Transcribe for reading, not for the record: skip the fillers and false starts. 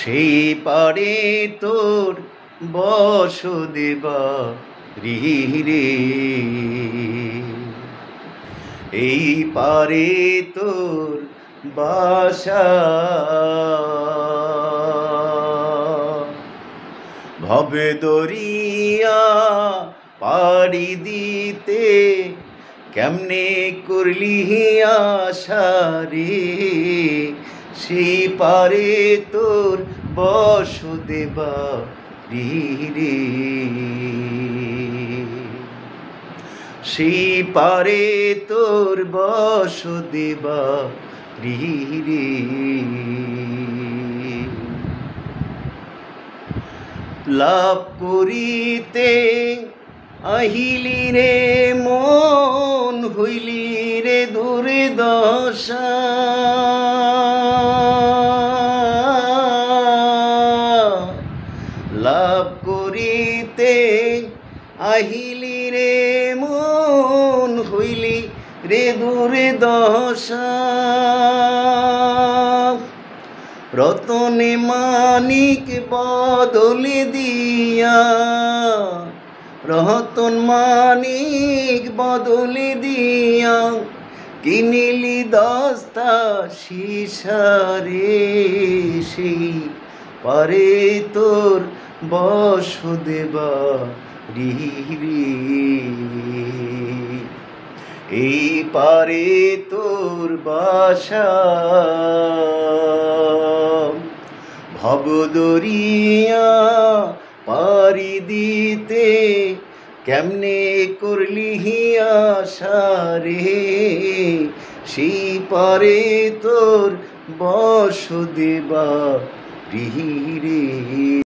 সেই পারে তোর বসুদেবা রে, এই পারে তোর বাসা। ভবে দরিয়া পাড়ি দিতে কেমনে করলি আশা রে, সেই পারে তোর বসুদেবা রে, সেই পারে তোর বসুদেবা রে। লাভ করিতে আহিলি রে মন, হইলি রে দুর্দশা। লাভ করিতে আহিলি রে মন, হইলি রে দুর্দশা। রতনে মানিক বদলে দিয়া, রতন মানিক বদলে দিয়া, কিনিলি দস্তা শিশারে, সেই পারে তোর বসুদেবা রে, এই পারে তোর বাসা। ভবদরিয়া পাড়ি দিতে কেমনে করলি আশা রে, সেই পারে তোর বসুদেবা রে।